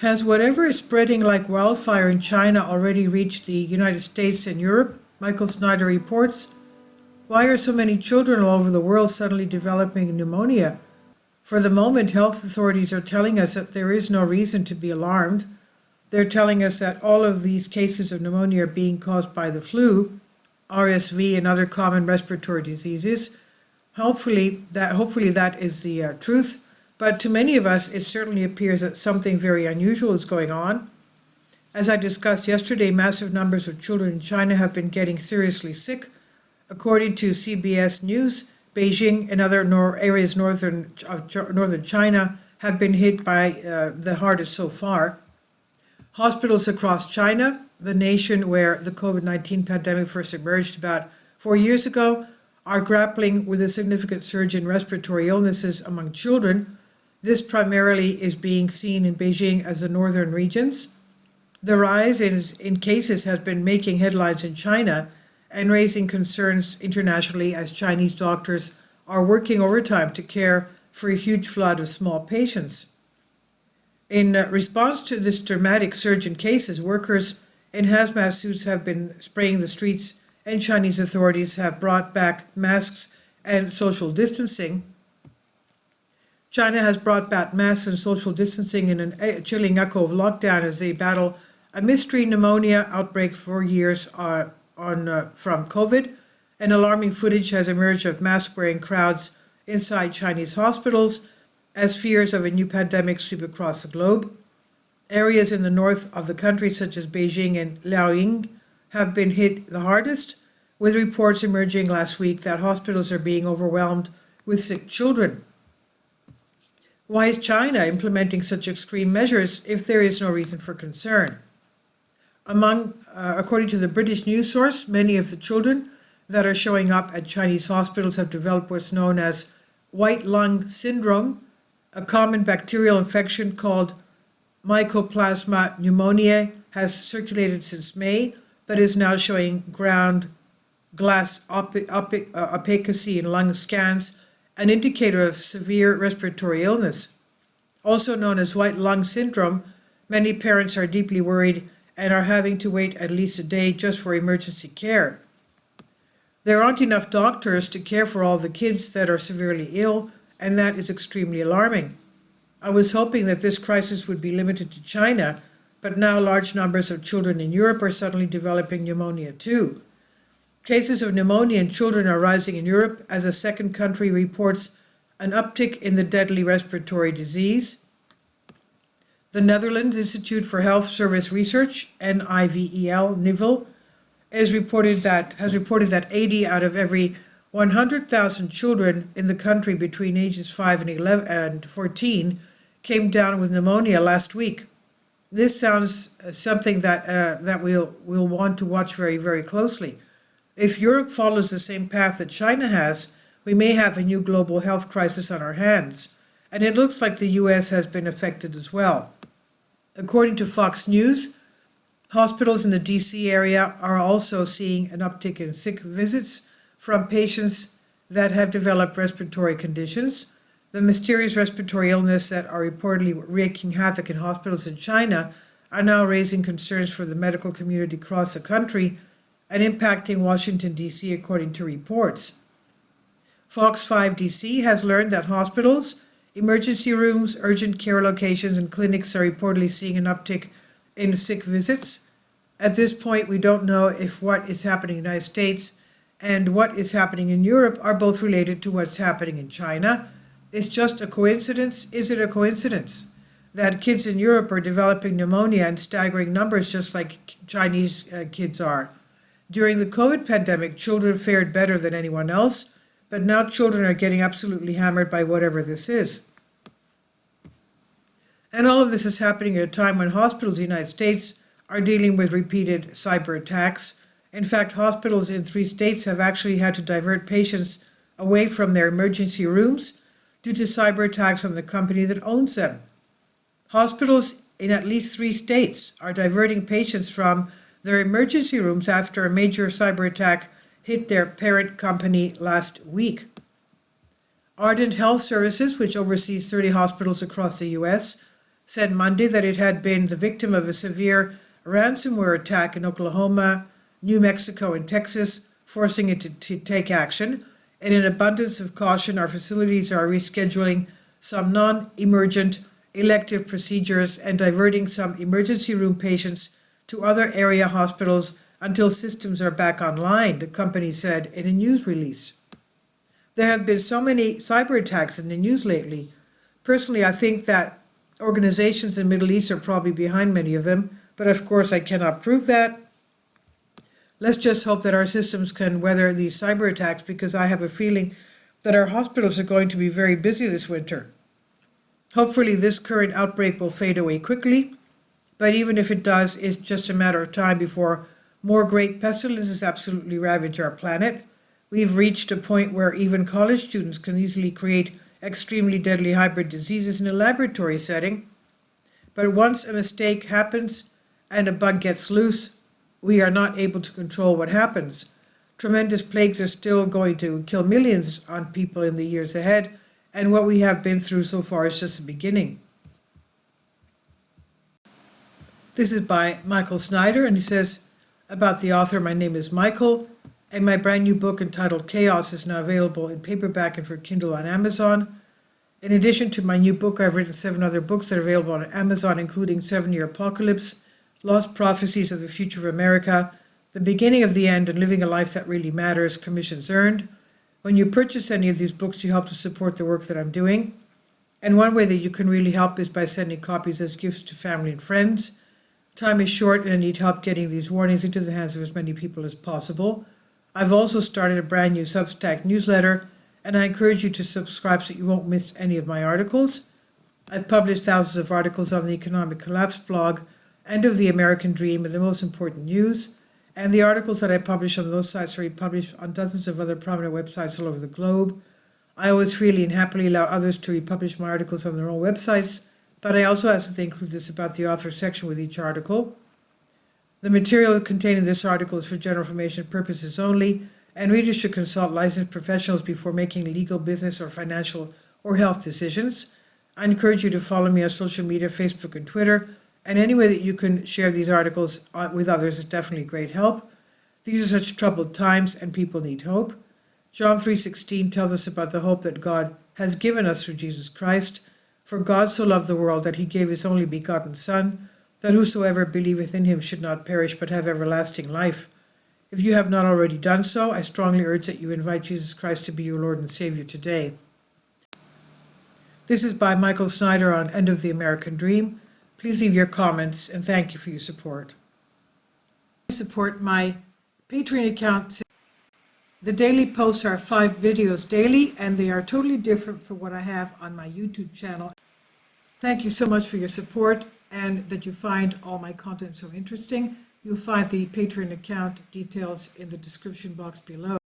Has whatever is spreading like wildfire in China already reached the United States and Europe? Michael Snyder reports. Why are so many children all over the world suddenly developing pneumonia? For the moment, health authorities are telling us that there is no reason to be alarmed. They're telling us that all of these cases of pneumonia are being caused by the flu, RSV, and other common respiratory diseases. Hopefully that is the truth. But to many of us, it certainly appears that something very unusual is going on. As I discussed yesterday, massive numbers of children in China have been getting seriously sick. According to CBS News, Beijing and other areas northern China have been hit by the hardest so far. Hospitals across China, the nation where the COVID-19 pandemic first emerged about 4 years ago, are grappling with a significant surge in respiratory illnesses among children. This primarily is being seen in Beijing as the northern regions. The rise in cases has been making headlines in China and raising concerns internationally as Chinese doctors are working overtime to care for a huge flood of small patients. In response to this dramatic surge in cases, workers in hazmat suits have been spraying the streets, and Chinese authorities have brought back masks and social distancing. China has brought back masks and social distancing in a chilling echo of lockdown as they battle a mystery pneumonia outbreak for years from COVID. And alarming footage has emerged of mask-wearing crowds inside Chinese hospitals as fears of a new pandemic sweep across the globe. Areas in the north of the country, such as Beijing and Liaoning, have been hit the hardest, with reports emerging last week that hospitals are being overwhelmed with sick children. Why is China implementing such extreme measures if there is no reason for concern? According to the British news source, many of the children that are showing up at Chinese hospitals have developed what's known as white lung syndrome, a common bacterial infection called Mycoplasma pneumoniae has circulated since May, but is now showing ground glass opaquity in lung scans, an indicator of severe respiratory illness. Also known as white lung syndrome, many parents are deeply worried and are having to wait at least a day just for emergency care. There aren't enough doctors to care for all the kids that are severely ill, and that is extremely alarming. I was hoping that this crisis would be limited to China, but now large numbers of children in Europe are suddenly developing pneumonia too. Cases of pneumonia in children are rising in Europe as a second country reports an uptick in the deadly respiratory disease. The Netherlands Institute for Health Service Research, NIVEL, has reported that 80 out of every 100,000 children in the country between ages 5 and 14 came down with pneumonia last week. This sounds something that we'll want to watch very, very closely. If Europe follows the same path that China has, we may have a new global health crisis on our hands, and it looks like the US has been affected as well. According to Fox News, hospitals in the DC area are also seeing an uptick in sick visits from patients that have developed respiratory conditions. The mysterious respiratory illness that are reportedly wreaking havoc in hospitals in China are now raising concerns for the medical community across the country and impacting Washington, D.C., according to reports. Fox 5 DC has learned that hospitals, emergency rooms, urgent care locations, and clinics are reportedly seeing an uptick in sick visits. At this point, we don't know if what is happening in the United States and what is happening in Europe are both related to what's happening in China. It's just a coincidence. Is it a coincidence that kids in Europe are developing pneumonia in staggering numbers just like Chinese kids are? During the COVID pandemic, children fared better than anyone else, but now children are getting absolutely hammered by whatever this is. And all of this is happening at a time when hospitals in the United States are dealing with repeated cyber attacks. In fact, hospitals in 3 states have actually had to divert patients away from their emergency rooms due to cyber attacks on the company that owns them. Hospitals in at least 3 states are diverting patients from their emergency rooms after a major cyber attack hit their parent company last week. Ardent Health Services, which oversees 30 hospitals across the U.S., said Monday that it had been the victim of a severe ransomware attack in Oklahoma, New Mexico, and Texas, forcing it to take action. In an abundance of caution, our facilities are rescheduling some non-emergent elective procedures and diverting some emergency room patients to other area hospitals until systems are back online, the company said in a news release. There have been so many cyber attacks in the news lately. Personally, I think that organizations in the Middle East are probably behind many of them, but of course I cannot prove that. Let's just hope that our systems can weather these cyber attacks, because I have a feeling that our hospitals are going to be very busy this winter. Hopefully this current outbreak will fade away quickly, but even if it does, it's just a matter of time before more great pestilences absolutely ravage our planet. We've reached a point where even college students can easily create extremely deadly hybrid diseases in a laboratory setting. But once a mistake happens and a bug gets loose, we are not able to control what happens. Tremendous plagues are still going to kill millions on people in the years ahead, and what we have been through so far is just the beginning. This is by Michael Snyder, and he says about the author, "My name is Michael, and my brand new book entitled Chaos is now available in paperback and for Kindle on Amazon. In addition to my new book, I've written 7 other books that are available on Amazon, including 7-Year Apocalypse, Lost Prophecies of the Future of America, The Beginning of the End, and Living a Life That Really Matters, commissions earned. When you purchase any of these books, you help to support the work that I'm doing. And one way that you can really help is by sending copies as gifts to family and friends. Time is short, and I need help getting these warnings into the hands of as many people as possible. I've also started a brand new Substack newsletter, and I encourage you to subscribe so you won't miss any of my articles. I've published thousands of articles on the Economic Collapse blog, End of the American Dream, and the most important news. And the articles that I publish on those sites are republished on dozens of other prominent websites all over the globe. I always freely and happily allow others to republish my articles on their own websites, but I also ask that they include this about the author section with each article. The material contained in this article is for general information purposes only, and readers should consult licensed professionals before making legal, business, or financial or health decisions. I encourage you to follow me on social media, Facebook and Twitter, and any way that you can share these articles with others is definitely great help. These are such troubled times, and people need hope. John 3:16 tells us about the hope that God has given us through Jesus Christ. For God so loved the world that he gave his only begotten Son, that whosoever believeth in him should not perish but have everlasting life. If you have not already done so, I strongly urge that you invite Jesus Christ to be your Lord and Savior today. This is by Michael Snyder on End of the American Dream. Please leave your comments, and thank you for your support. Support my Patreon account. The daily posts are 5 videos daily, and they are totally different from what I have on my YouTube channel. Thank you so much for your support, and that you find all my content so interesting. You'll find the Patreon account details in the description box below.